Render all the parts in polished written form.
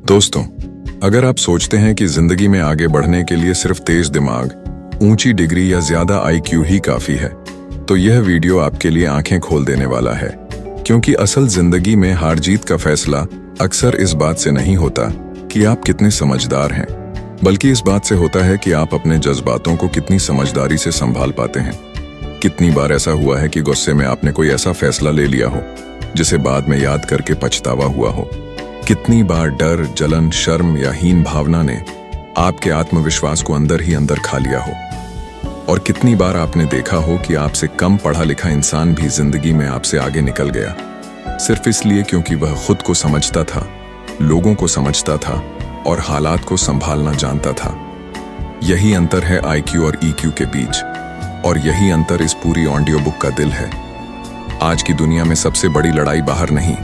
दोस्तों, अगर आप सोचते हैं कि जिंदगी में आगे बढ़ने के लिए सिर्फ तेज दिमाग, ऊंची डिग्री या ज्यादा आईक्यू ही काफी है, तो यह वीडियो आपके लिए आंखें खोल देने वाला है। क्योंकि असल जिंदगी में हार जीत का फैसला अक्सर इस बात से नहीं होता कि आप कितने समझदार हैं, बल्कि इस बात से होता है कि आप अपने जज्बातों को कितनी समझदारी से संभाल पाते हैं। कितनी बार ऐसा हुआ है कि गुस्से में आपने कोई ऐसा फैसला ले लिया हो जिसे बाद में याद करके पछतावा हुआ हो। कितनी बार डर, जलन, शर्म या हीन भावना ने आपके आत्मविश्वास को अंदर ही अंदर खा लिया हो। और कितनी बार आपने देखा हो कि आपसे कम पढ़ा लिखा इंसान भी जिंदगी में आपसे आगे निकल गया, सिर्फ इसलिए क्योंकि वह खुद को समझता था, लोगों को समझता था और हालात को संभालना जानता था। यही अंतर है आईक्यू और ईक्यू के बीच, और यही अंतर इस पूरी ऑडियो बुक का दिल है। आज की दुनिया में सबसे बड़ी लड़ाई बाहर नहीं,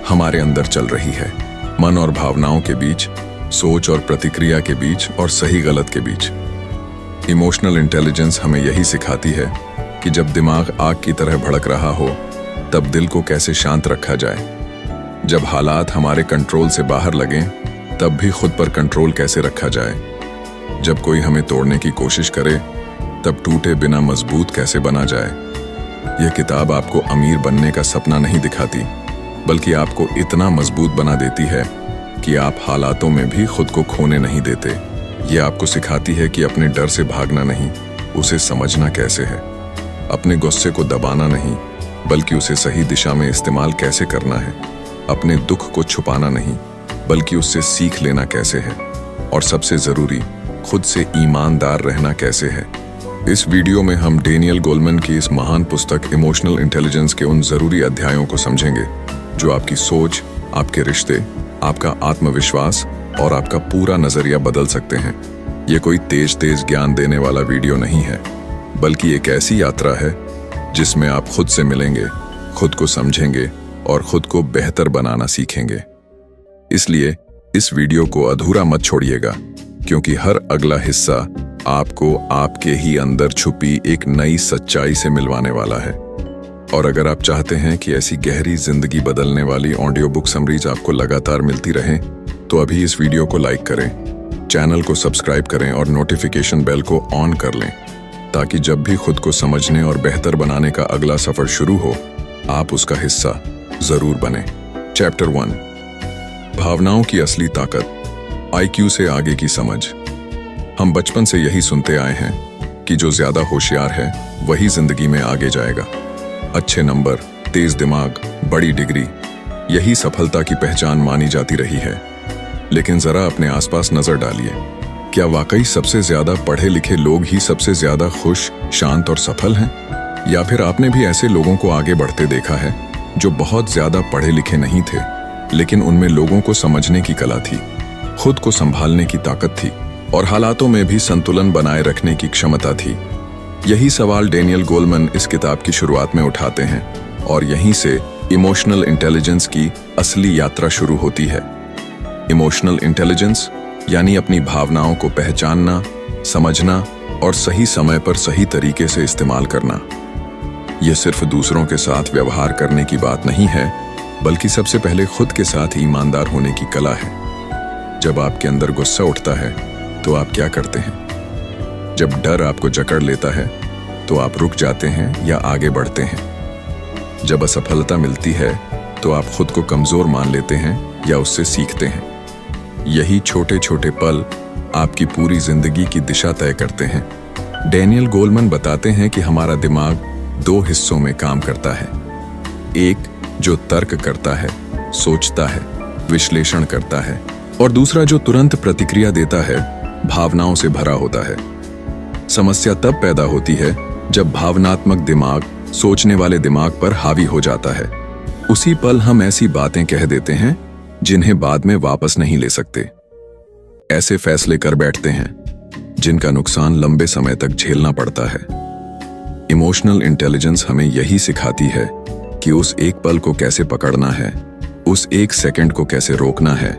हमारे अंदर चल रही है। मन और भावनाओं के बीच, सोच और प्रतिक्रिया के बीच और सही गलत के बीच। इमोशनल इंटेलिजेंस हमें यही सिखाती है कि जब दिमाग आग की तरह भड़क रहा हो, तब दिल को कैसे शांत रखा जाए। जब हालात हमारे कंट्रोल से बाहर लगें, तब भी खुद पर कंट्रोल कैसे रखा जाए। जब कोई हमें तोड़ने की कोशिश करे, तब टूटे बिना मजबूत कैसे बना जाए। यह किताब आपको अमीर बनने का सपना नहीं दिखाती, बल्कि आपको इतना मजबूत बना देती है कि आप हालातों में भी खुद को खोने नहीं देते। ये आपको सिखाती है कि अपने डर से भागना नहीं, उसे समझना कैसे है। अपने गुस्से को दबाना नहीं, बल्कि उसे सही दिशा में इस्तेमाल कैसे करना है। अपने दुख को छुपाना नहीं, बल्कि उससे सीख लेना कैसे है। और सबसे जरूरी, खुद से ईमानदार रहना कैसे है। इस वीडियो में हम डेनियल गोलमैन की इस महान पुस्तक इमोशनल इंटेलिजेंस के उन जरूरी अध्यायों को समझेंगे जो आपकी सोच, आपके रिश्ते, आपका आत्मविश्वास और आपका पूरा नजरिया बदल सकते हैं। ये कोई तेज ज्ञान देने वाला वीडियो नहीं है, बल्कि एक ऐसी यात्रा है जिसमें आप खुद से मिलेंगे, खुद को समझेंगे और खुद को बेहतर बनाना सीखेंगे। इसलिए इस वीडियो को अधूरा मत छोड़िएगा, क्योंकि हर अगला हिस्सा आपको आपके ही अंदर छुपी एक नई सच्चाई से मिलवाने वाला है। और अगर आप चाहते हैं कि ऐसी गहरी जिंदगी बदलने वाली ऑडियो बुक समरीज आपको लगातार मिलती रहें, तो अभी इस वीडियो को लाइक करें, चैनल को सब्सक्राइब करें और नोटिफिकेशन बेल को ऑन कर लें, ताकि जब भी खुद को समझने और बेहतर बनाने का अगला सफर शुरू हो, आप उसका हिस्सा जरूर बने। चैप्टर 1, भावनाओं की असली ताकत, आईक्यू से आगे की समझ। हम बचपन से यही सुनते आए हैं कि जो ज्यादा होशियार है वही जिंदगी में आगे जाएगा। अच्छे नंबर, तेज दिमाग, बड़ी डिग्री, यही सफलता की पहचान मानी जाती रही है। लेकिन जरा अपने आसपास नजर डालिए, क्या वाकई सबसे ज्यादा पढ़े लिखे लोग ही सबसे ज्यादा खुश, शांत और सफल हैं? या फिर आपने भी ऐसे लोगों को आगे बढ़ते देखा है जो बहुत ज्यादा पढ़े लिखे नहीं थे, लेकिन उनमें लोगों को समझने की कला थी, खुद को संभालने की ताकत थी और हालातों में भी संतुलन बनाए रखने की क्षमता थी। यही सवाल डेनियल गोलमैन इस किताब की शुरुआत में उठाते हैं, और यहीं से इमोशनल इंटेलिजेंस की असली यात्रा शुरू होती है। इमोशनल इंटेलिजेंस यानी अपनी भावनाओं को पहचानना, समझना और सही समय पर सही तरीके से इस्तेमाल करना। यह सिर्फ दूसरों के साथ व्यवहार करने की बात नहीं है, बल्कि सबसे पहले खुद के साथ ईमानदार होने की कला है। जब आपके अंदर गुस्सा उठता है तो आप क्या करते हैं? जब डर आपको जकड़ लेता है तो आप रुक जाते हैं या आगे बढ़ते हैं? जब असफलता मिलती है तो आप खुद को कमजोर मान लेते हैं या उससे सीखते हैं? यही छोटे छोटे पल आपकी पूरी जिंदगी की दिशा तय करते हैं। डेनियल गोलमैन बताते हैं कि हमारा दिमाग 2 हिस्सों में काम करता है। एक जो तर्क करता है, सोचता है, विश्लेषण करता है, और दूसरा जो तुरंत प्रतिक्रिया देता है, भावनाओं से भरा होता है। समस्या तब पैदा होती है जब भावनात्मक दिमाग सोचने वाले दिमाग पर हावी हो जाता है। उसी पल हम ऐसी बातें कह देते हैं जिन्हें बाद में वापस नहीं ले सकते। ऐसे फैसले कर बैठते हैं जिनका नुकसान लंबे समय तक झेलना पड़ता है। इमोशनल इंटेलिजेंस हमें यही सिखाती है कि उस एक पल को कैसे पकड़ना है, उस एक सेकंड को कैसे रोकना है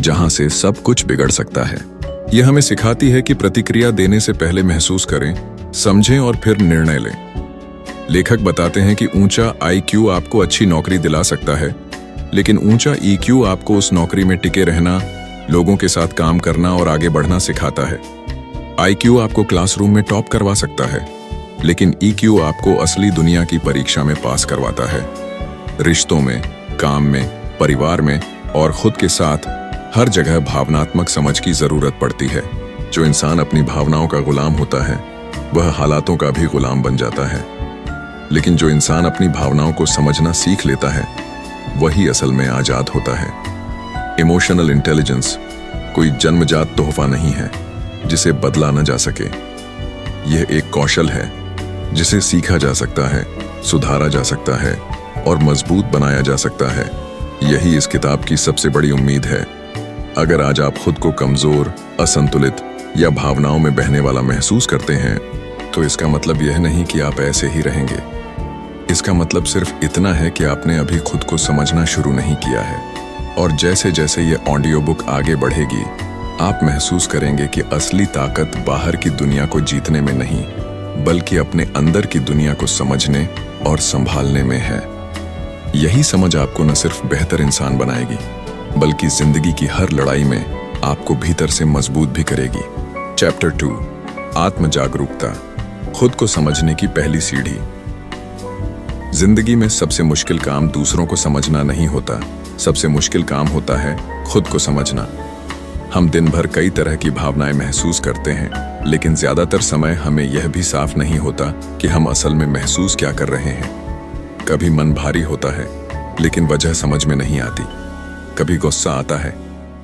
जहां से सब कुछ बिगड़ सकता है। यह हमें सिखाती है कि प्रतिक्रिया देने से पहले महसूस करें, समझें और फिर निर्णय लें। लेखक बताते हैं कि ऊंचा आईक्यू आपको अच्छी नौकरी दिला सकता है, लेकिन ऊंचा ईक्यू आपको उस नौकरी में टिके रहना, लोगों के साथ काम करना और आगे बढ़ना सिखाता है। IQ आपको क्लासरूम में टॉप करवा सकता है, लेकिन EQ आपको असली दुनिया की परीक्षा में पास करवाता है। रिश्तों में, काम में, परिवार में और खुद के साथ हर जगह भावनात्मक समझ की जरूरत पड़ती है। जो इंसान अपनी भावनाओं का गुलाम होता है वह हालातों का भी गुलाम बन जाता है, लेकिन जो इंसान अपनी भावनाओं को समझना सीख लेता है वही असल में आजाद होता है। इमोशनल इंटेलिजेंस कोई जन्मजात तोहफा नहीं है जिसे बदला न जा सके। यह एक कौशल है जिसे सीखा जा सकता है, सुधारा जा सकता है और मजबूत बनाया जा सकता है। यही इस किताब की सबसे बड़ी उम्मीद है। अगर आज आप खुद को कमजोर, असंतुलित या भावनाओं में बहने वाला महसूस करते हैं, तो इसका मतलब यह नहीं कि आप ऐसे ही रहेंगे। इसका मतलब सिर्फ इतना है कि आपने अभी खुद को समझना शुरू नहीं किया है। और जैसे जैसे ये ऑडियो बुक आगे बढ़ेगी, आप महसूस करेंगे कि असली ताकत बाहर की दुनिया को जीतने में नहीं, बल्कि अपने अंदर की दुनिया को समझने और संभालने में है। यही समझ आपको न सिर्फ बेहतर इंसान बनाएगी, बल्कि जिंदगी की हर लड़ाई में आपको भीतर से मजबूत भी करेगी। चैप्टर 2, आत्म जागरूकता, खुद को समझने की पहली सीढ़ी। जिंदगी में सबसे मुश्किल काम दूसरों को समझना नहीं होता, सबसे मुश्किल काम होता है खुद को समझना। हम दिन भर कई तरह की भावनाएं महसूस करते हैं, लेकिन ज्यादातर समय हमें यह भी साफ नहीं होता कि हम असल में महसूस क्या कर रहे हैं। कभी मन भारी होता है, लेकिन वजह समझ में नहीं आती। कभी गुस्सा आता है,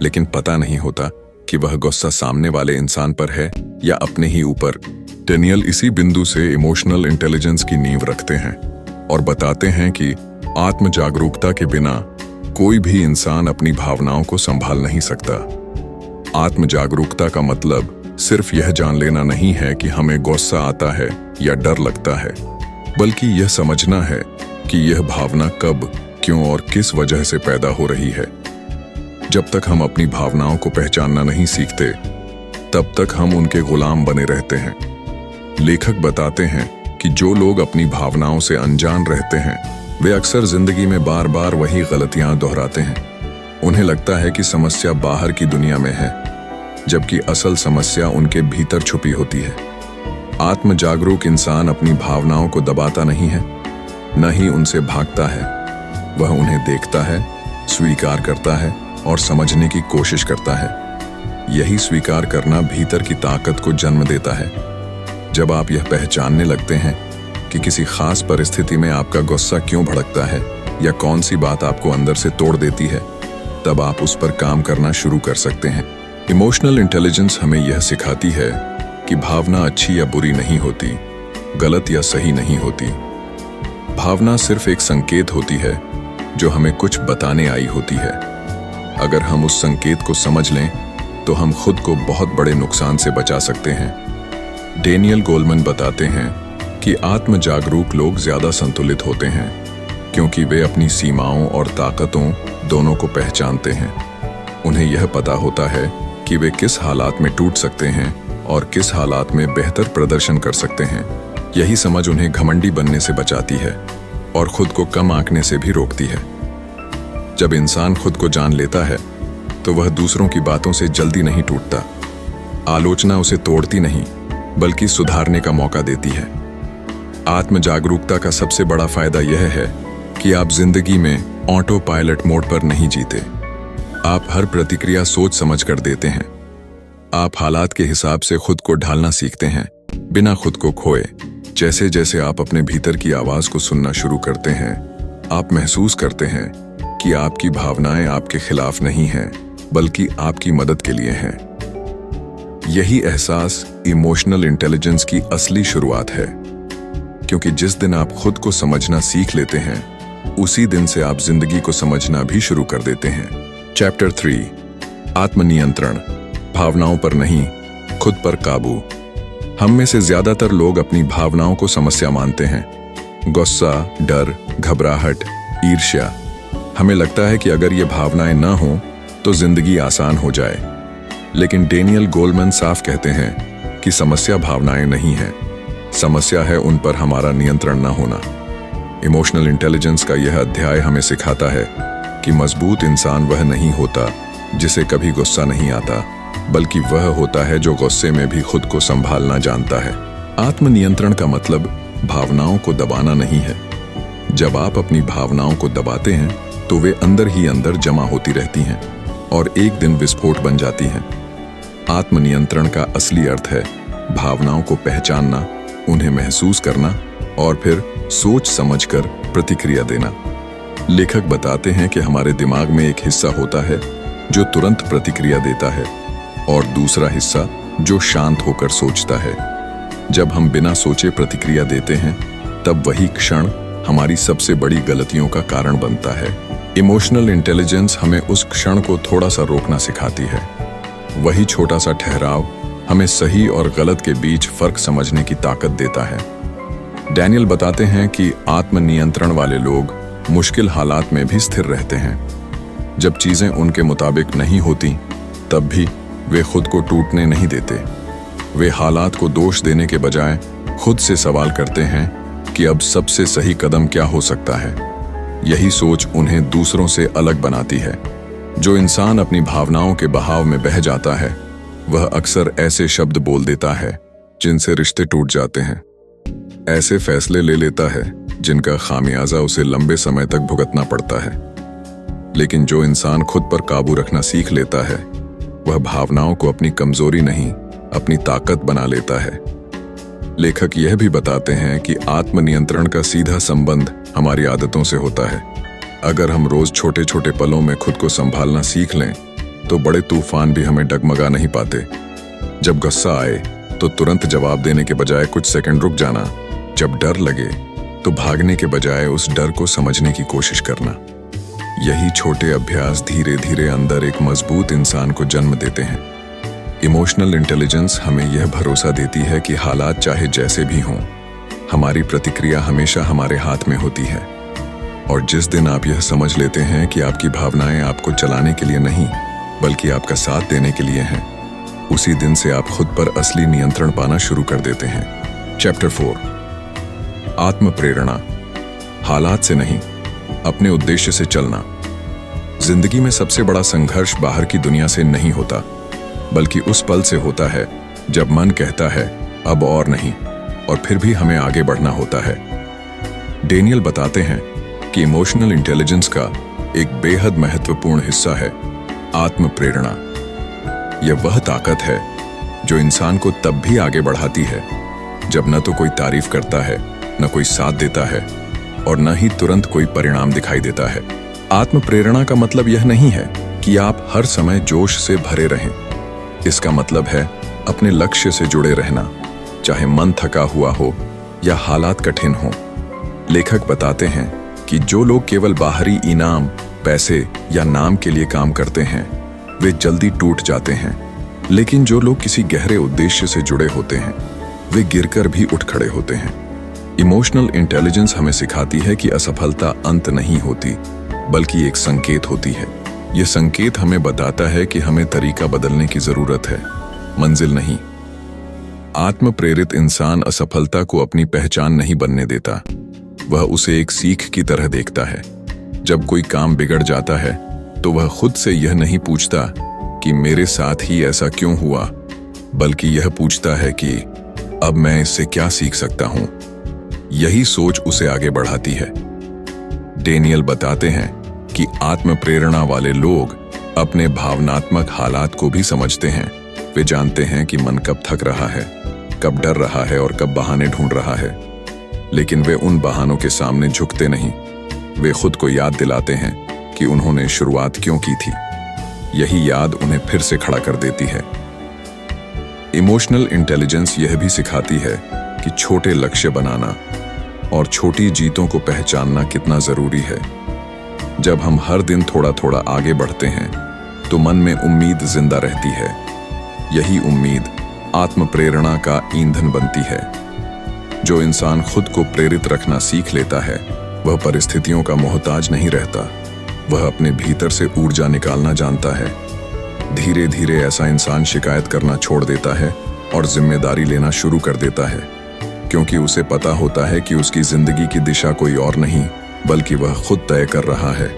लेकिन पता नहीं होता कि वह गुस्सा सामने वाले इंसान पर है या अपने ही ऊपर। डेनियल इसी बिंदु से इमोशनल इंटेलिजेंस की नींव रखते हैं और बताते हैं कि आत्म जागरूकता के बिना कोई भी इंसान अपनी भावनाओं को संभाल नहीं सकता। आत्म जागरूकता का मतलब सिर्फ यह जान लेना नहीं है कि हमें गुस्सा आता है या डर लगता है, बल्कि यह समझना है कि यह भावना कब, क्यों और किस वजह से पैदा हो रही है। जब तक हम अपनी भावनाओं को पहचानना नहीं सीखते, तब तक हम उनके गुलाम बने रहते हैं। लेखक बताते हैं कि जो लोग अपनी भावनाओं से अनजान रहते हैं, वे अक्सर जिंदगी में बार बार वही गलतियां दोहराते हैं। उन्हें लगता है कि समस्या बाहर की दुनिया में है, जबकि असल समस्या उनके भीतर छुपी होती है। आत्म जागरूक इंसान अपनी भावनाओं को दबाता नहीं है, न ही उनसे भागता है। वह उन्हें देखता है, स्वीकार करता है और समझने की कोशिश करता है। यही स्वीकार करना भीतर की ताकत को जन्म देता है। जब आप यह पहचानने लगते हैं कि किसी खास परिस्थिति में आपका गुस्सा क्यों भड़कता है या कौन सी बात आपको अंदर से तोड़ देती है, तब आप उस पर काम करना शुरू कर सकते हैं। इमोशनल इंटेलिजेंस हमें यह सिखाती है कि भावना अच्छी या बुरी नहीं होती, गलत या सही नहीं होती। भावना सिर्फ एक संकेत होती है जो हमें कुछ बताने आई होती है। अगर हम उस संकेत को समझ लें, तो हम खुद को बहुत बड़े नुकसान से बचा सकते हैं। डेनियल गोलमैन बताते हैं कि आत्म जागरूक लोग ज्यादा संतुलित होते हैं, क्योंकि वे अपनी सीमाओं और ताकतों दोनों को पहचानते हैं। उन्हें यह पता होता है कि वे किस हालात में टूट सकते हैं और किस हालात में बेहतर प्रदर्शन कर सकते हैं। यही समझ उन्हें घमंडी बनने से बचाती है और खुद को कम आंकने से भी रोकती है। जब इंसान खुद को जान लेता है, तो वह दूसरों की बातों से जल्दी नहीं टूटता। आलोचना उसे तोड़ती नहीं, बल्कि सुधारने का मौका देती है। आत्म जागरूकता का सबसे बड़ा फायदा यह है कि आप जिंदगी में ऑटो पायलट मोड पर नहीं जीते। आप हर प्रतिक्रिया सोच समझ कर देते हैं। आप हालात के हिसाब से खुद को ढालना सीखते हैं, बिना खुद को खोए। जैसे जैसे आप अपने भीतर की आवाज को सुनना शुरू करते हैं, आप महसूस करते हैं कि आपकी भावनाएं आपके खिलाफ नहीं हैं, बल्कि आपकी मदद के लिए हैं। यही एहसास इमोशनल इंटेलिजेंस की असली शुरुआत है, क्योंकि जिस दिन आप खुद को समझना सीख लेते हैं, उसी दिन से आप जिंदगी को समझना भी शुरू कर देते हैं। चैप्टर 3, आत्मनियंत्रण, भावनाओं पर नहीं, खुद पर काबू। हम में से ज्यादातर लोग अपनी भावनाओं को समस्या मानते हैं। गुस्सा, डर, घबराहट, ईर्ष्या। हमें लगता है कि अगर ये भावनाएं ना हो तो जिंदगी आसान हो जाए। लेकिन डेनियल गोलमैन साफ कहते हैं कि समस्या भावनाएं नहीं है, समस्या है उन पर हमारा नियंत्रण न होना। इमोशनल इंटेलिजेंस का यह अध्याय हमें सिखाता है कि मजबूत इंसान वह नहीं होता जिसे कभी गुस्सा नहीं आता, बल्कि वह होता है जो गुस्से में भी खुद को संभालना जानता है। आत्मनियंत्रण का मतलब भावनाओं को दबाना नहीं है। जब आप अपनी भावनाओं को दबाते हैं तो वे अंदर ही अंदर जमा होती रहती हैं और एक दिन विस्फोट बन जाती हैं। आत्मनियंत्रण का असली अर्थ है भावनाओं को पहचानना, उन्हें महसूस करना और फिर सोच समझकर प्रतिक्रिया देना। लेखक बताते हैं कि हमारे दिमाग में एक हिस्सा होता है जो तुरंत प्रतिक्रिया देता है और दूसरा हिस्सा जो शांत होकर सोचता है। जब हम बिना सोचे प्रतिक्रिया देते हैं तब वही क्षण हमारी सबसे बड़ी गलतियों का कारण बनता है। इमोशनल इंटेलिजेंस हमें उस क्षण को थोड़ा सा रोकना सिखाती है। वही छोटा सा ठहराव हमें सही और गलत के बीच फर्क समझने की ताकत देता है। डैनियल बताते हैं कि आत्मनियंत्रण वाले लोग मुश्किल हालात में भी स्थिर रहते हैं। जब चीजें उनके मुताबिक नहीं होती तब भी वे खुद को टूटने नहीं देते। वे हालात को दोष देने के बजाय खुद से सवाल करते हैं कि अब सबसे सही कदम क्या हो सकता है। यही सोच उन्हें दूसरों से अलग बनाती है। जो इंसान अपनी भावनाओं के बहाव में बह जाता है वह अक्सर ऐसे शब्द बोल देता है जिनसे रिश्ते टूट जाते हैं। ऐसे फैसले ले लेता है जिनका खामियाजा उसे लंबे समय तक भुगतना पड़ता है। लेकिन जो इंसान खुद पर काबू रखना सीख लेता है वह भावनाओं को अपनी कमजोरी नहीं, अपनी ताकत बना लेता है। लेखक यह भी बताते हैं कि आत्मनियंत्रण का सीधा संबंध हमारी आदतों से होता है। अगर हम रोज छोटे छोटे पलों में खुद को संभालना सीख लें तो बड़े तूफान भी हमें डगमगा नहीं पाते। जब गुस्सा आए तो तुरंत जवाब देने के बजाय कुछ सेकंड रुक जाना। जब डर लगे तो भागने के बजाय उस डर को समझने की कोशिश करना। यही छोटे अभ्यास धीरे धीरे अंदर एक मजबूत इंसान को जन्म देते हैं। इमोशनल इंटेलिजेंस हमें यह भरोसा देती है कि हालात चाहे जैसे भी हों, हमारी प्रतिक्रिया हमेशा हमारे हाथ में होती है। और जिस दिन आप यह समझ लेते हैं कि आपकी भावनाएं आपको चलाने के लिए नहीं बल्कि आपका साथ देने के लिए हैं, उसी दिन से आप खुद पर असली नियंत्रण पाना शुरू कर देते हैं। चैप्टर 4, आत्म प्रेरणा। हालात से नहीं, अपने उद्देश्य से चलना। जिंदगी में सबसे बड़ा संघर्ष बाहर की दुनिया से नहीं होता, बल्कि उस पल से होता है जब मन कहता है अब और नहीं, और फिर भी हमें आगे बढ़ना होता है। डैनियल बताते हैं कि इमोशनल इंटेलिजेंस का एक बेहद महत्वपूर्ण हिस्सा है आत्म प्रेरणा। यह वह ताकत है जो इंसान को तब भी आगे बढ़ाती है जब न तो कोई तारीफ करता है, न कोई साथ देता है और न ही तुरंत कोई परिणाम दिखाई देता है। आत्म प्रेरणा का मतलब यह नहीं है कि आप हर समय जोश से भरे रहें। इसका मतलब है अपने लक्ष्य से जुड़े रहना, चाहे मन थका हुआ हो या हालात कठिन हो। लेखक बताते हैं कि जो लोग केवल बाहरी इनाम, पैसे या नाम के लिए काम करते हैं वे जल्दी टूट जाते हैं, लेकिन जो लोग किसी गहरे उद्देश्य से जुड़े होते हैं वे गिरकर भी उठ खड़े होते हैं। इमोशनल इंटेलिजेंस हमें सिखाती है कि असफलता अंत नहीं होती बल्कि एक संकेत होती है। यह संकेत हमें बताता है कि हमें तरीका बदलने की जरूरत है, मंजिल नहीं। आत्म प्रेरित इंसान असफलता को अपनी पहचान नहीं बनने देता, वह उसे एक सीख की तरह देखता है। जब कोई काम बिगड़ जाता है तो वह खुद से यह नहीं पूछता कि मेरे साथ ही ऐसा क्यों हुआ, बल्कि यह पूछता है कि अब मैं इससे क्या सीख सकता हूं। यही सोच उसे आगे बढ़ाती है। डैनियल बताते हैं कि आत्म प्रेरणा वाले लोग अपने भावनात्मक हालात को भी समझते हैं। वे जानते हैं कि मन कब थक रहा है, कब डर रहा है और कब बहाने ढूंढ रहा है, लेकिन वे उन बहानों के सामने झुकते नहीं। वे खुद को याद दिलाते हैं कि उन्होंने शुरुआत क्यों की थी। यही याद उन्हें फिर से खड़ा कर देती है। इमोशनल इंटेलिजेंस यह भी सिखाती है कि छोटे लक्ष्य बनाना और छोटी जीतों को पहचानना कितना जरूरी है। जब हम हर दिन थोड़ा थोड़ा आगे बढ़ते हैं तो मन में उम्मीद जिंदा रहती है। यही उम्मीद आत्म प्रेरणा का ईंधन बनती है। जो इंसान खुद को प्रेरित रखना सीख लेता है वह परिस्थितियों का मोहताज नहीं रहता, वह अपने भीतर से ऊर्जा निकालना जानता है। धीरे धीरे ऐसा इंसान शिकायत करना छोड़ देता है और जिम्मेदारी लेना शुरू कर देता है, क्योंकि उसे पता होता है कि उसकी जिंदगी की दिशा कोई और नहीं बल्कि वह खुद तय कर रहा है।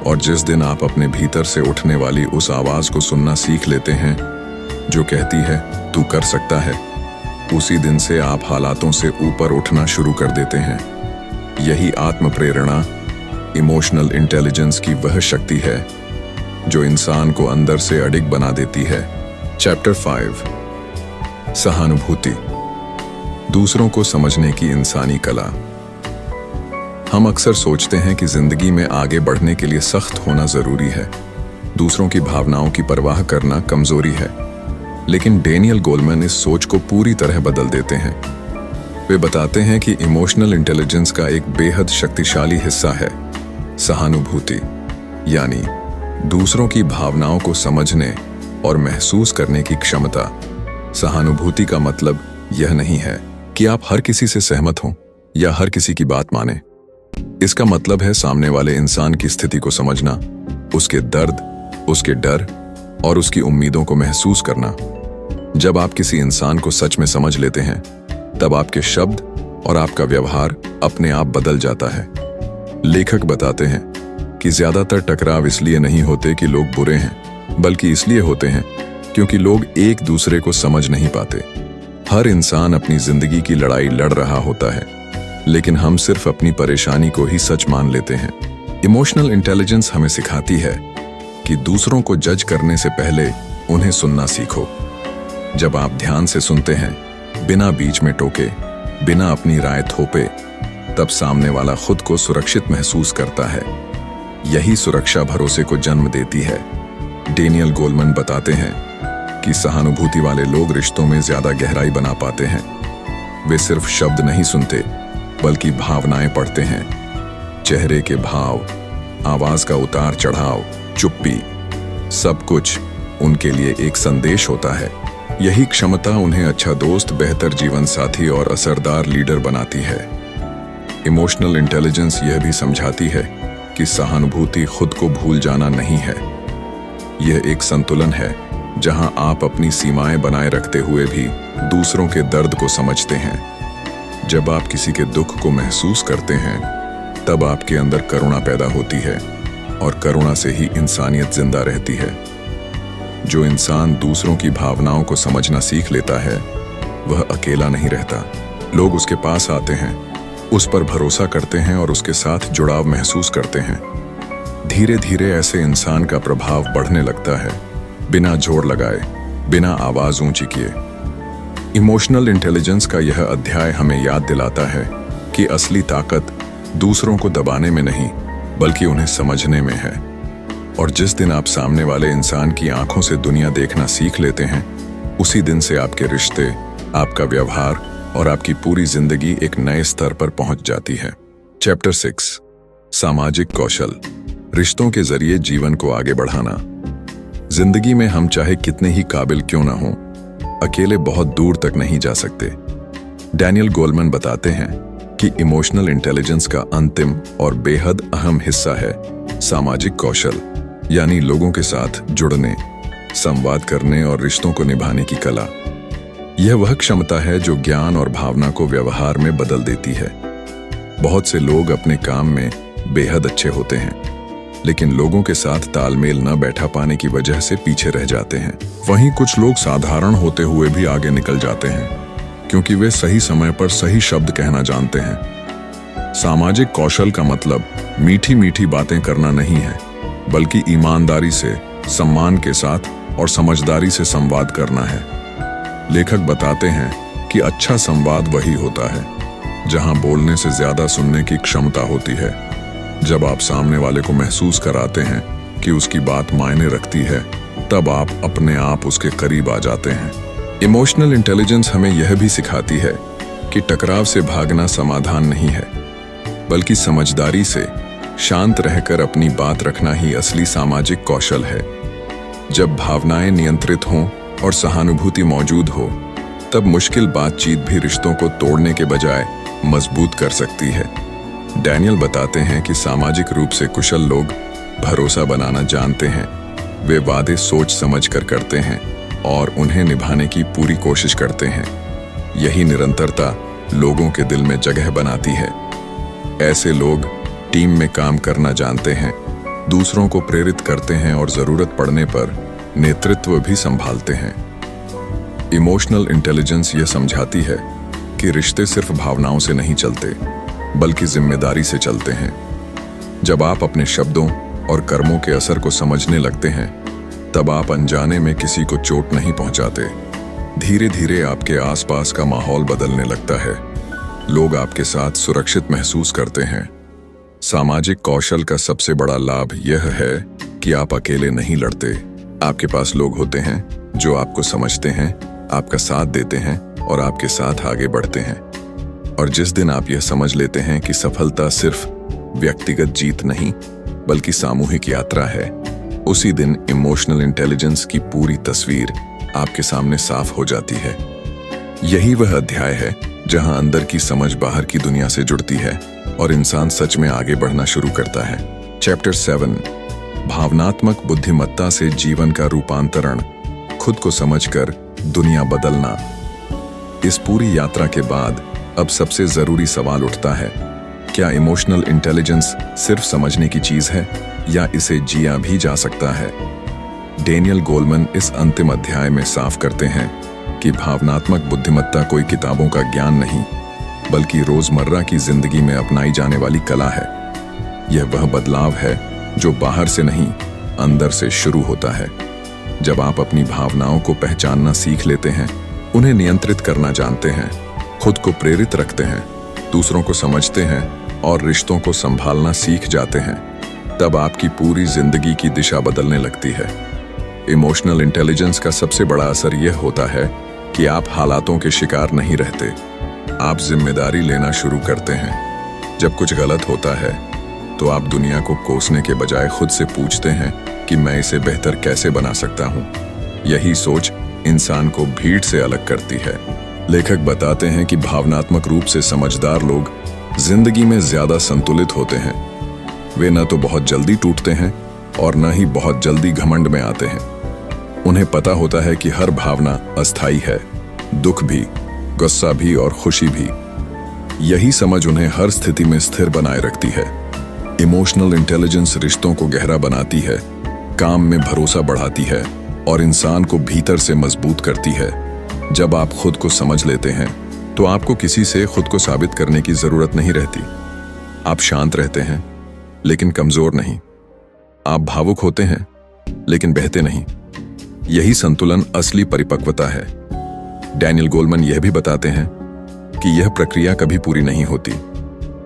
और जिस दिन आप अपने भीतर से उठने वाली उस आवाज को सुनना सीख लेते हैं जो कहती है तू कर सकता है, उसी दिन से आप हालातों से ऊपर उठना शुरू कर देते हैं। यही आत्म प्रेरणा, इमोशनल इंटेलिजेंस की वह शक्ति है जो इंसान को अंदर से अडिग बना देती है। चैप्टर 5, सहानुभूति, दूसरों को समझने की इंसानी कला। हम अक्सर सोचते हैं कि जिंदगी में आगे बढ़ने के लिए सख्त होना जरूरी है, दूसरों की भावनाओं की परवाह करना कमजोरी है। लेकिन डैनियल गोलमैन इस सोच को पूरी तरह बदल देते हैं। वे बताते हैं कि इमोशनल इंटेलिजेंस का एक बेहद शक्तिशाली हिस्सा है सहानुभूति, यानी दूसरों की भावनाओं को समझने और महसूस करने की क्षमता। सहानुभूति का मतलब यह नहीं है कि आप हर किसी से सहमत हों या हर किसी की बात मानें। इसका मतलब है सामने वाले इंसान की स्थिति को समझना, उसके दर्द, उसके डर और उसकी उम्मीदों को महसूस करना। जब आप किसी इंसान को सच में समझ लेते हैं, तब आपके शब्द और आपका व्यवहार अपने आप बदल जाता है। लेखक बताते हैं कि ज्यादातर टकराव इसलिए नहीं होते कि लोग बुरे हैं, बल्कि इसलिए होते हैं क्योंकि लोग एक दूसरे को समझ नहीं पाते। हर इंसान अपनी जिंदगी की लड़ाई लड़ रहा होता है, लेकिन हम सिर्फ अपनी परेशानी को ही सच मान लेते हैं। इमोशनल इंटेलिजेंस हमें सिखाती है कि दूसरों को जज करने से पहले उन्हें सुनना सीखो। जब आप ध्यान से सुनते हैं, बिना बीच में टोके, बिना अपनी राय थोपे, तब सामने वाला खुद को सुरक्षित महसूस करता है। यही सुरक्षा भरोसे को जन्म देती है। डैनियल गोलमैन बताते हैं कि सहानुभूति वाले लोग रिश्तों में ज्यादा गहराई बना पाते हैं। वे सिर्फ शब्द नहीं सुनते, बल्कि भावनाएं पढ़ते हैं। चेहरे के भाव, आवाज का उतार चढ़ाव, चुप्पी, सब कुछ उनके लिए एक संदेश होता है। यही क्षमता उन्हें अच्छा दोस्त, बेहतर जीवन साथी और असरदार लीडर बनाती है। इमोशनल इंटेलिजेंस यह भी समझाती है कि सहानुभूति खुद को भूल जाना नहीं है। यह एक संतुलन है जहां आप अपनी सीमाएं बनाए रखते हुए भी दूसरों के दर्द को समझते हैं। जब आप किसी के दुख को महसूस करते हैं, तब आपके अंदर करुणा पैदा होती है और करुणा से ही इंसानियत जिंदा रहती है। जो इंसान दूसरों की भावनाओं को समझना सीख लेता है, वह अकेला नहीं रहता। लोग उसके पास आते हैं, उस पर भरोसा करते हैं और उसके साथ जुड़ाव महसूस करते हैं। धीरे धीरे ऐसे इंसान का प्रभाव बढ़ने लगता है, बिना जोर लगाए, बिना आवाज ऊंची किए। इमोशनल इंटेलिजेंस का यह अध्याय हमें याद दिलाता है कि असली ताकत दूसरों को दबाने में नहीं, बल्कि उन्हें समझने में है। और जिस दिन आप सामने वाले इंसान की आंखों से दुनिया देखना सीख लेते हैं, उसी दिन से आपके रिश्ते, आपका व्यवहार और आपकी पूरी जिंदगी एक नए स्तर पर पहुंच जाती है। चैप्टर 6, सामाजिक कौशल, रिश्तों के जरिए जीवन को आगे बढ़ाना। जिंदगी में हम चाहे कितने ही काबिल क्यों ना हों, अकेले बहुत दूर तक नहीं जा सकते। डैनियल गोलमैन बताते हैं कि इमोशनल इंटेलिजेंस का अंतिम और बेहद अहम हिस्सा है सामाजिक कौशल, यानी लोगों के साथ जुड़ने, संवाद करने और रिश्तों को निभाने की कला। यह वह क्षमता है जो ज्ञान और भावना को व्यवहार में बदल देती है। बहुत से लोग अपने काम में बेहद अच्छे होते हैं, लेकिन लोगों के साथ तालमेल न बैठा पाने की वजह से पीछे रह जाते हैं। वहीं कुछ लोग साधारण होते हुए भी आगे निकल जाते हैं, क्योंकि वे सही समय पर सही शब्द कहना जानते हैं। सामाजिक कौशल का मतलब मीठी मीठी बातें करना नहीं है, बल्कि ईमानदारी से, सम्मान के साथ और समझदारी से संवाद करना है। लेखक बताते हैं कि अच्छा संवाद वही होता है जहां बोलने से ज्यादा सुनने की क्षमता होती है। जब आप सामने वाले को महसूस कराते हैं कि उसकी बात मायने रखती है, तब आप अपने आप उसके करीब आ जाते हैं। इमोशनल इंटेलिजेंस हमें यह भी सिखाती है कि टकराव से भागना समाधान नहीं है, बल्कि समझदारी से शांत रहकर अपनी बात रखना ही असली सामाजिक कौशल है। जब भावनाएं नियंत्रित हों और सहानुभूति मौजूद हो, तब मुश्किल बातचीत भी रिश्तों को तोड़ने के बजाय मजबूत कर सकती है। डैनियल बताते हैं कि सामाजिक रूप से कुशल लोग भरोसा बनाना जानते हैं। वे वादे सोच समझ कर करते हैं और उन्हें निभाने की पूरी कोशिश करते हैं। यही निरंतरता लोगों के दिल में जगह बनाती है। ऐसे लोग टीम में काम करना जानते हैं, दूसरों को प्रेरित करते हैं और जरूरत पड़ने पर नेतृत्व भी संभालते हैं। इमोशनल इंटेलिजेंस यह समझाती है कि रिश्ते सिर्फ भावनाओं से नहीं चलते, बल्कि जिम्मेदारी से चलते हैं। जब आप अपने शब्दों और कर्मों के असर को समझने लगते हैं, तब आप अनजाने में किसी को चोट नहीं पहुंचाते। धीरे धीरे आपके आसपास का माहौल बदलने लगता है। लोग आपके साथ सुरक्षित महसूस करते हैं। सामाजिक कौशल का सबसे बड़ा लाभ यह है कि आप अकेले नहीं लड़ते। आपके पास लोग होते हैं जो आपको समझते हैं, आपका साथ देते हैं और आपके साथ आगे बढ़ते हैं। और जिस दिन आप यह समझ लेते हैं कि सफलता सिर्फ व्यक्तिगत जीत नहीं, बल्कि सामूहिक यात्रा है, उसी दिन इमोशनल इंटेलिजेंस की पूरी तस्वीर आपके सामने साफ हो जाती है। यही वह अध्याय है जहां अंदर की समझ बाहर की दुनिया से जुड़ती है और इंसान सच में आगे बढ़ना शुरू करता है। चैप्टर 7, भावनात्मक बुद्धिमत्ता से जीवन का रूपांतरण, खुद को समझकर दुनिया बदलना। इस पूरी यात्रा के बाद अब सबसे जरूरी सवाल उठता है, क्या इमोशनल इंटेलिजेंस सिर्फ समझने की चीज है या इसे जिया भी जा सकता है? डेनियल गोलमैन इस अंतिम अध्याय में साफ करते हैं कि भावनात्मक बुद्धिमत्ता कोई किताबों का ज्ञान नहीं, बल्कि रोजमर्रा की जिंदगी में अपनाई जाने वाली कला है। यह वह बदलाव है जो बाहर से नहीं, अंदर से शुरू होता है। जब आप अपनी भावनाओं को पहचानना सीख लेते हैं, उन्हें नियंत्रित करना जानते हैं, खुद को प्रेरित रखते हैं, दूसरों को समझते हैं और रिश्तों को संभालना सीख जाते हैं, तब आपकी पूरी जिंदगी की दिशा बदलने लगती है। इमोशनल इंटेलिजेंस का सबसे बड़ा असर यह होता है कि आप हालातों के शिकार नहीं रहते, आप जिम्मेदारी लेना शुरू करते हैं। जब कुछ गलत होता है तो आप दुनिया को कोसने के बजाय खुद से पूछते हैं कि मैं इसे बेहतर कैसे बना सकता हूँ। यही सोच इंसान को भीड़ से अलग करती है। लेखक बताते हैं कि भावनात्मक रूप से समझदार लोग जिंदगी में ज्यादा संतुलित होते हैं। वे न तो बहुत जल्दी टूटते हैं और न ही बहुत जल्दी घमंड में आते हैं। उन्हें पता होता है कि हर भावना अस्थायी है, दुख भी, गुस्सा भी और खुशी भी। यही समझ उन्हें हर स्थिति में स्थिर बनाए रखती है। इमोशनल इंटेलिजेंस रिश्तों को गहरा बनाती है, काम में भरोसा बढ़ाती है और इंसान को भीतर से मजबूत करती है। जब आप खुद को समझ लेते हैं तो आपको किसी से खुद को साबित करने की जरूरत नहीं रहती। आप शांत रहते हैं लेकिन कमजोर नहीं, आप भावुक होते हैं लेकिन बहते नहीं। यही संतुलन असली परिपक्वता है। डैनियल गोलमैन यह भी बताते हैं कि यह प्रक्रिया कभी पूरी नहीं होती।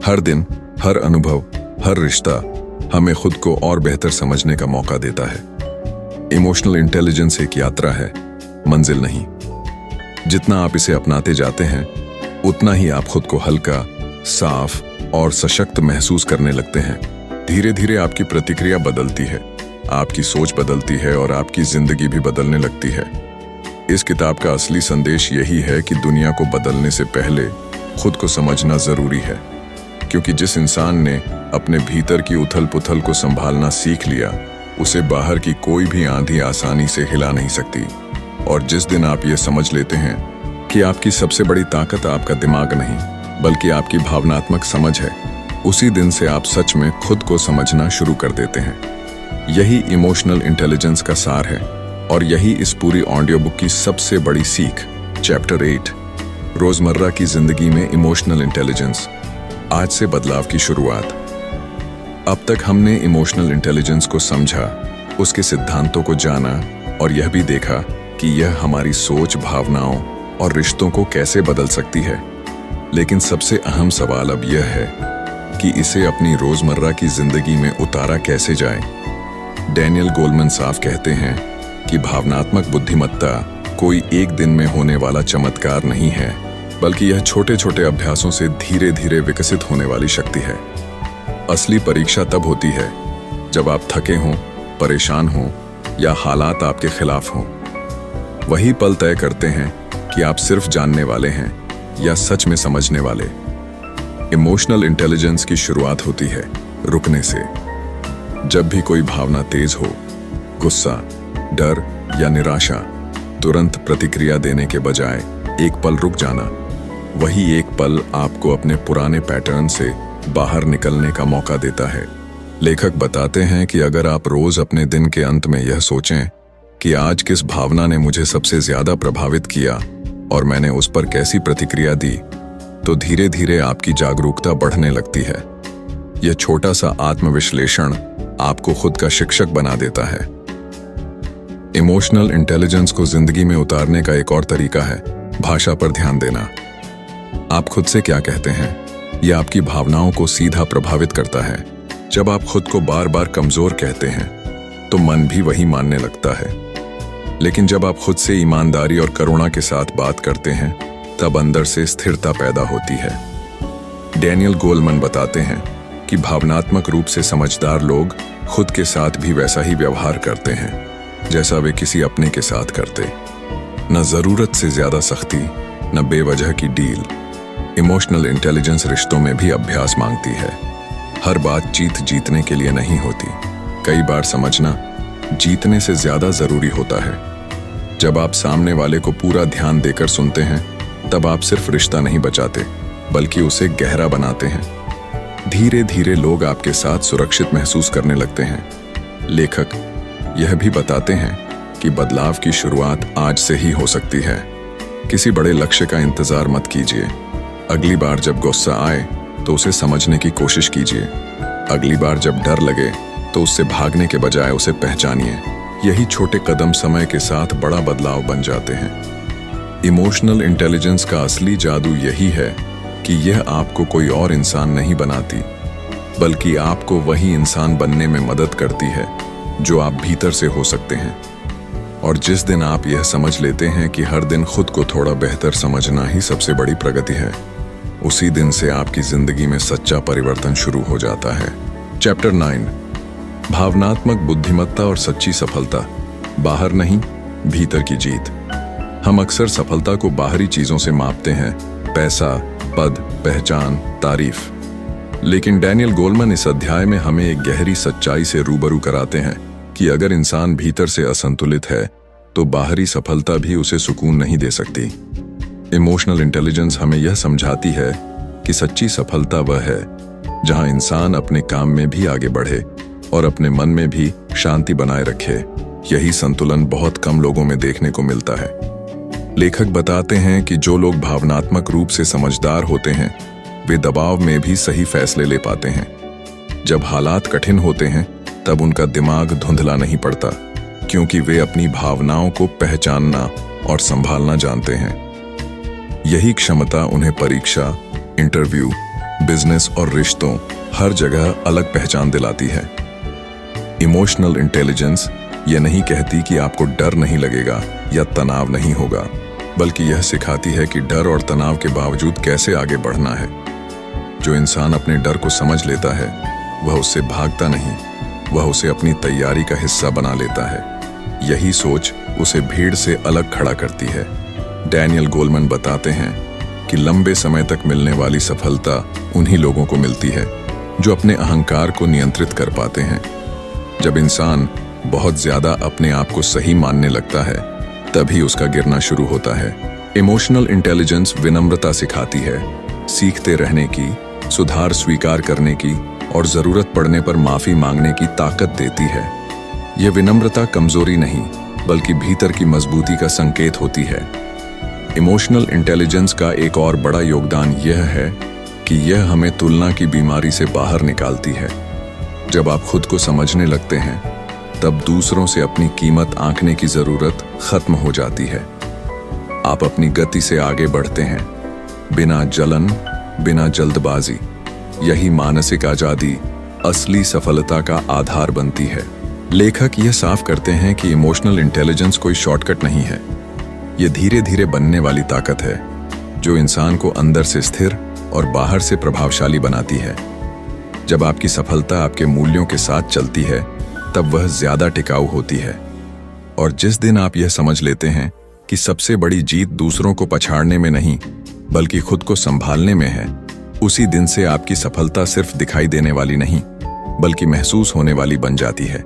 हर दिन, हर अनुभव, हर रिश्ता हमें खुद को और बेहतर समझने का मौका देता है। इमोशनल इंटेलिजेंस एक यात्रा है, मंजिल नहीं। जितना आप इसे अपनाते जाते हैं, उतना ही आप खुद को हल्का, साफ और सशक्त महसूस करने लगते हैं। धीरे धीरे आपकी प्रतिक्रिया बदलती है, आपकी सोच बदलती है और आपकी जिंदगी भी बदलने लगती है। इस किताब का असली संदेश यही है कि दुनिया को बदलने से पहले खुद को समझना जरूरी है, क्योंकि जिस इंसान ने अपने भीतर की उथल पुथल को संभालना सीख लिया, उसे बाहर की कोई भी आंधी आसानी से हिला नहीं सकती। और जिस दिन आप ये समझ लेते हैं कि आपकी सबसे बड़ी ताकत आपका दिमाग नहीं, बल्कि आपकी भावनात्मक समझ है, उसी दिन से आप सच में खुद को समझना शुरू कर देते हैं। यही इमोशनल इंटेलिजेंस का सार है और यही इस पूरी ऑडियो बुक की सबसे बड़ी सीख। चैप्टर 8, रोजमर्रा की जिंदगी में इमोशनल इंटेलिजेंस, आज से बदलाव की शुरुआत। अब तक हमने इमोशनल इंटेलिजेंस को समझा, उसके सिद्धांतों को जाना और यह भी देखा कि यह हमारी सोच, भावनाओं और रिश्तों को कैसे बदल सकती है। लेकिन सबसे अहम सवाल अब यह है कि इसे अपनी रोजमर्रा की जिंदगी में उतारा कैसे जाए। डैनियल गोलमैन साफ कहते हैं कि भावनात्मक बुद्धिमत्ता कोई एक दिन में होने वाला चमत्कार नहीं है, बल्कि यह छोटे छोटे अभ्यासों से धीरे धीरे विकसित होने वाली शक्ति है। असली परीक्षा तब होती है जब आप थके हों, परेशान हों या हालात आपके खिलाफ हों। वही पल तय करते हैं कि आप सिर्फ जानने वाले हैं या सच में समझने वाले। इमोशनल इंटेलिजेंस की शुरुआत होती है रुकने से। जब भी कोई भावना तेज हो, गुस्सा, डर या निराशा, तुरंत प्रतिक्रिया देने के बजाय एक पल रुक जाना। वही एक पल आपको अपने पुराने पैटर्न से बाहर निकलने का मौका देता है। लेखक बताते हैं कि अगर आप रोज अपने दिन के अंत में यह सोचें कि आज किस भावना ने मुझे सबसे ज्यादा प्रभावित किया और मैंने उस पर कैसी प्रतिक्रिया दी, तो धीरे धीरे आपकी जागरूकता बढ़ने लगती है। यह छोटा सा आत्मविश्लेषण आपको खुद का शिक्षक बना देता है। इमोशनल इंटेलिजेंस को जिंदगी में उतारने का एक और तरीका है भाषा पर ध्यान देना। आप खुद से क्या कहते हैं, यह आपकी भावनाओं को सीधा प्रभावित करता है। जब आप खुद को बार बार कमजोर कहते हैं तो मन भी वही मानने लगता है, लेकिन जब आप खुद से ईमानदारी और करुणा के साथ बात करते हैं तब अंदर से स्थिरता पैदा होती है। डैनियल गोलमैन बताते हैं कि भावनात्मक रूप से समझदार लोग खुद के साथ भी वैसा ही व्यवहार करते हैं जैसा वे किसी अपने के साथ करते। न जरूरत से ज्यादा सख्ती, न बेवजह की डील। इमोशनल इंटेलिजेंस रिश्तों में भी अभ्यास मांगती है। हर बातचीत जीतने के लिए नहीं होती। कई बार समझना जीतने से ज्यादा जरूरी होता है। जब आप सामने वाले को पूरा ध्यान देकर सुनते हैं तब आप सिर्फ रिश्ता नहीं बचाते बल्कि उसे गहरा बनाते हैं। धीरे धीरे लोग आपके साथ सुरक्षित महसूस करने लगते हैं। लेखक यह भी बताते हैं कि बदलाव की शुरुआत आज से ही हो सकती है। किसी बड़े लक्ष्य का इंतजार मत कीजिए। अगली बार जब गुस्सा आए तो उसे समझने की कोशिश कीजिए। अगली बार जब डर लगे तो उससे भागने के बजाय उसे पहचानिए। यही छोटे कदम समय के साथ बड़ा बदलाव बन जाते हैं। इमोशनल इंटेलिजेंस का असली जादू यही है कि यह आपको कोई और इंसान नहीं बनाती, बल्कि आपको वही इंसान बनने में मदद करती है जो आप भीतर से हो सकते हैं। और जिस दिन आप यह समझ लेते हैं कि हर दिन खुद को थोड़ा बेहतर समझना ही सबसे बड़ी प्रगति है, उसी दिन से आपकी जिंदगी में सच्चा परिवर्तन शुरू हो जाता है। चैप्टर 9, भावनात्मक बुद्धिमत्ता और सच्ची सफलता। बाहर नहीं, भीतर की जीत। हम अक्सर सफलता को बाहरी चीजों से मापते हैं, पैसा, पद, पहचान, तारीफ। लेकिन डैनियल गोलमैन इस अध्याय में हमें एक गहरी सच्चाई से रूबरू कराते हैं कि अगर इंसान भीतर से असंतुलित है तो बाहरी सफलता भी उसे सुकून नहीं दे सकती। इमोशनल इंटेलिजेंस हमें यह समझाती है कि सच्ची सफलता वह है जहां इंसान अपने काम में भी आगे बढ़े और अपने मन में भी शांति बनाए रखे। यही संतुलन बहुत कम लोगों में देखने को मिलता है। लेखक बताते हैं कि जो लोग भावनात्मक रूप से समझदार होते हैं वे दबाव में भी सही फैसले ले पाते हैं। जब हालात कठिन होते हैं तब उनका दिमाग धुंधला नहीं पड़ता, क्योंकि वे अपनी भावनाओं को पहचानना और संभालना जानते हैं। यही क्षमता उन्हें परीक्षा, इंटरव्यू, बिजनेस और रिश्तों हर जगह अलग पहचान दिलाती है। इमोशनल इंटेलिजेंस यह नहीं कहती कि आपको डर नहीं लगेगा या तनाव नहीं होगा, बल्कि यह सिखाती है कि डर और तनाव के बावजूद कैसे आगे बढ़ना है। जो इंसान अपने डर को समझ लेता है वह उससे भागता नहीं, वह उसे अपनी तैयारी का हिस्सा बना लेता है। यही सोच उसे भीड़ से अलग खड़ा करती है। डैनियल गोलमैन बताते हैं कि लंबे समय तक मिलने वाली सफलता उन्हीं लोगों को मिलती है जो अपने अहंकार को नियंत्रित कर पाते हैं। जब इंसान बहुत ज्यादा अपने आप को सही मानने लगता है तभी उसका गिरना शुरू होता है। इमोशनल इंटेलिजेंस विनम्रता सिखाती है, सीखते रहने की, सुधार स्वीकार करने की और जरूरत पड़ने पर माफी मांगने की ताकत देती है। यह विनम्रता कमजोरी नहीं बल्कि भीतर की मजबूती का संकेत होती है। इमोशनल इंटेलिजेंस का एक और बड़ा योगदान यह है कि यह हमें तुलना की बीमारी से बाहर निकालती है। जब आप खुद को समझने लगते हैं तब दूसरों से अपनी कीमत आंकने की जरूरत खत्म हो जाती है। आप अपनी गति से आगे बढ़ते हैं, बिना जलन, बिना जल्दबाजी। यही मानसिक आजादी असली सफलता का आधार बनती है। लेखक यह साफ करते हैं कि इमोशनल इंटेलिजेंस कोई शॉर्टकट नहीं है। यह धीरे धीरे बनने वाली ताकत है जो इंसान को अंदर से स्थिर और बाहर से प्रभावशाली बनाती है। जब आपकी सफलता आपके मूल्यों के साथ चलती है तब वह ज्यादा टिकाऊ होती है। और जिस दिन आप यह समझ लेते हैं कि सबसे बड़ी जीत दूसरों को पछाड़ने में नहीं बल्कि खुद को संभालने में है, उसी दिन से आपकी सफलता सिर्फ दिखाई देने वाली नहीं बल्कि महसूस होने वाली बन जाती है।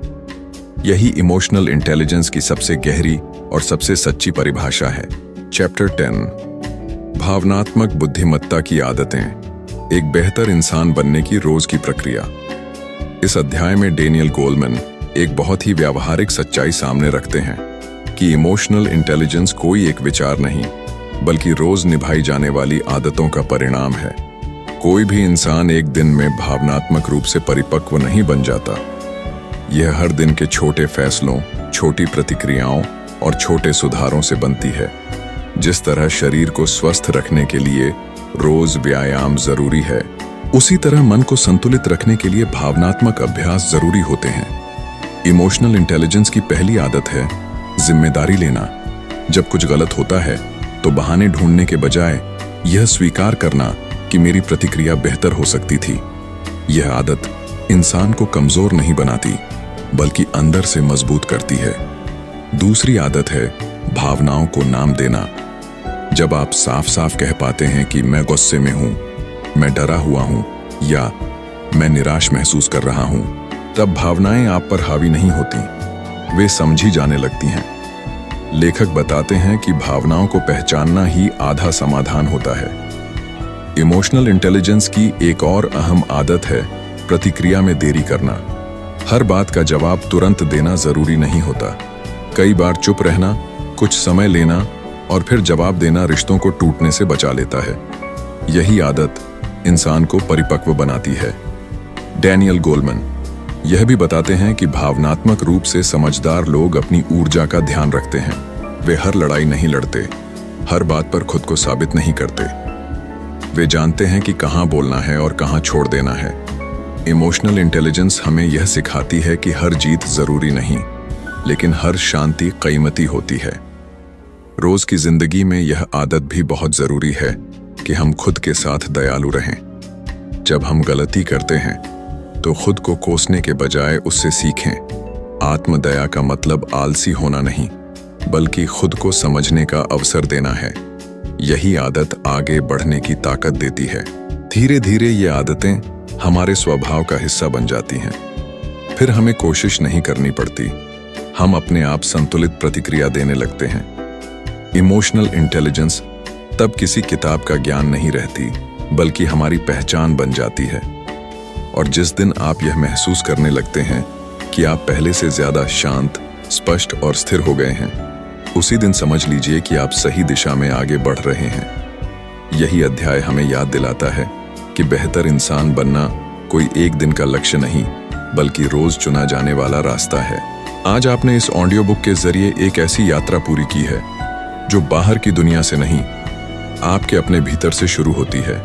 यही इमोशनल इंटेलिजेंस की सबसे गहरी और सबसे सच्ची परिभाषा है। चैप्टर 10, भावनात्मक बुद्धिमत्ता की आदतें, एक बेहतर इंसान बनने की रोज की प्रक्रिया। इस अध्याय में डेनियल गोलमैन एक बहुत ही व्यावहारिक सच्चाई सामने रखते हैं कि इमोशनल इंटेलिजेंस कोई एक विचार नहीं, बल्कि रोज निभाई जाने वाली आदतों का परिणाम है। कोई भी इंसान एक दिन में भावनात्मक रूप से परिपक्व नहीं बन जाता। यह हर दिन के छोटे फैसलों, छोटी प्रतिक्रियाओं और छोटे सुधारों से बनती है। जिस तरह शरीर को स्वस्थ रखने के लिए रोज व्यायाम जरूरी है, उसी तरह मन को संतुलित रखने के लिए भावनात्मक अभ्यास जरूरी होते हैं। इमोशनल इंटेलिजेंस की पहली आदत है जिम्मेदारी लेना। जब कुछ गलत होता है तो बहाने ढूंढने के बजाय यह स्वीकार करना कि मेरी प्रतिक्रिया बेहतर हो सकती थी। यह आदत इंसान को कमजोर नहीं बनाती, बल्कि अंदर से मजबूत करती है। दूसरी आदत है भावनाओं को नाम देना। जब आप साफ साफ कह पाते हैं कि मैं गुस्से में हूं, मैं डरा हुआ हूं या मैं निराश महसूस कर रहा हूं, तब भावनाएं आप पर हावी नहीं होती, वे समझी जाने लगती हैं। लेखक बताते हैं कि भावनाओं को पहचानना ही आधा समाधान होता है। इमोशनल इंटेलिजेंस की एक और अहम आदत है प्रतिक्रिया में देरी करना। हर बात का जवाब तुरंत देना जरूरी नहीं होता। कई बार चुप रहना, कुछ समय लेना और फिर जवाब देना रिश्तों को टूटने से बचा लेता है। यही आदत इंसान को परिपक्व बनाती है। डेनियल गोलमैन यह भी बताते हैं कि भावनात्मक रूप से समझदार लोग अपनी ऊर्जा का ध्यान रखते हैं। वे हर लड़ाई नहीं लड़ते, हर बात पर खुद को साबित नहीं करते। वे जानते हैं कि कहां बोलना है और कहां छोड़ देना है। इमोशनल इंटेलिजेंस हमें यह सिखाती है कि हर जीत जरूरी नहीं, लेकिन हर शांति कीमती होती है। रोज की जिंदगी में यह आदत भी बहुत जरूरी है कि हम खुद के साथ दयालु रहें। जब हम गलती करते हैं तो खुद को कोसने के बजाय उससे सीखें। आत्मदया का मतलब आलसी होना नहीं, बल्कि खुद को समझने का अवसर देना है। यही आदत आगे बढ़ने की ताकत देती है। धीरे धीरे ये आदतें हमारे स्वभाव का हिस्सा बन जाती हैं। फिर हमें कोशिश नहीं करनी पड़ती, हम अपने आप संतुलित प्रतिक्रिया देने लगते हैं। इमोशनल इंटेलिजेंस तब किसी किताब का ज्ञान नहीं रहती, बल्कि हमारी पहचान बन जाती है। और जिस दिन आप यह महसूस करने लगते हैं कि आप पहले से ज्यादा शांत, स्पष्ट और स्थिर हो गए हैं, उसी दिन समझ लीजिए कि आप सही दिशा में आगे बढ़ रहे हैं। यही अध्याय हमें याद दिलाता है कि बेहतर इंसान बनना कोई एक दिन का लक्ष्य नहीं, बल्कि रोज चुना जाने वाला रास्ता है। आज आपने इस ऑडियो बुक के जरिए एक ऐसी यात्रा पूरी की है जो बाहर की दुनिया से नहीं, आपके अपने भीतर से शुरू होती है।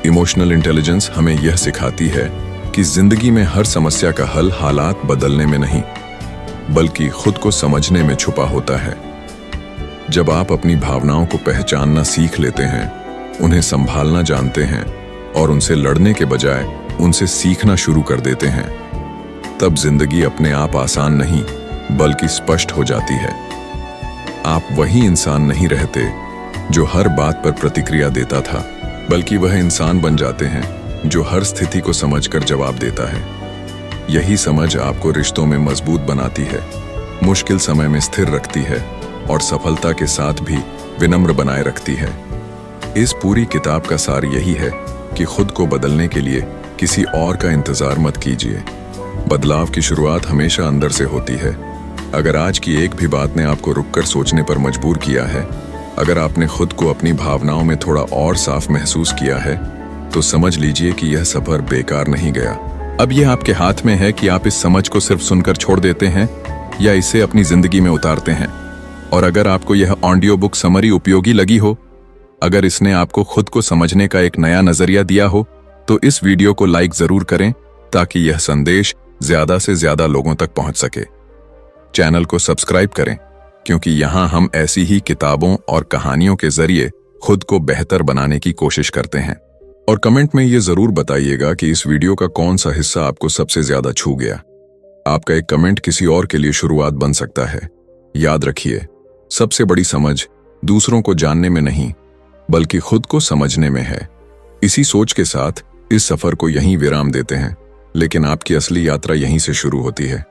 इमोशनल इंटेलिजेंस हमें यह सिखाती है कि जिंदगी में हर समस्या का हल हालात बदलने में नहीं, बल्कि खुद को समझने में छुपा होता है। जब आप अपनी भावनाओं को पहचानना सीख लेते हैं, उन्हें संभालना जानते हैं और उनसे लड़ने के बजाय उनसे सीखना शुरू कर देते हैं, तब जिंदगी अपने आप आसान नहीं, बल्कि स्पष्ट हो जाती है। आप वही इंसान नहीं रहते जो हर बात पर प्रतिक्रिया देता था, बल्कि वह इंसान बन जाते हैं जो हर स्थिति को समझकर जवाब देता है। यही समझ आपको रिश्तों में मजबूत बनाती है, मुश्किल समय में स्थिर रखती है और सफलता के साथ भी विनम्र बनाए रखती है। इस पूरी किताब का सार यही है कि खुद को बदलने के लिए किसी और का इंतजार मत कीजिए। बदलाव की शुरुआत हमेशा अंदर से होती है। अगर आज की एक भी बात ने आपको रुककर सोचने पर मजबूर किया है, अगर आपने खुद को अपनी भावनाओं में थोड़ा और साफ महसूस किया है, तो समझ लीजिए कि यह सफर बेकार नहीं गया। अब यह आपके हाथ में है कि आप इस समझ को सिर्फ सुनकर छोड़ देते हैं या इसे अपनी जिंदगी में उतारते हैं। और अगर आपको यह ऑडियो बुक समरी उपयोगी लगी हो, अगर इसने आपको खुद को समझने का एक नया नजरिया दिया हो, तो इस वीडियो को लाइक जरूर करें ताकि यह संदेश ज्यादा से ज्यादा लोगों तक पहुंच सके। चैनल को सब्सक्राइब करें, क्योंकि यहां हम ऐसी ही किताबों और कहानियों के जरिए खुद को बेहतर बनाने की कोशिश करते हैं। और कमेंट में ये जरूर बताइएगा कि इस वीडियो का कौन सा हिस्सा आपको सबसे ज्यादा छू गया। आपका एक कमेंट किसी और के लिए शुरुआत बन सकता है। याद रखिए, सबसे बड़ी समझ दूसरों को जानने में नहीं, बल्कि खुद को समझने में है। इसी सोच के साथ इस सफर को यहीं विराम देते हैं, लेकिन आपकी असली यात्रा यहीं से शुरू होती है।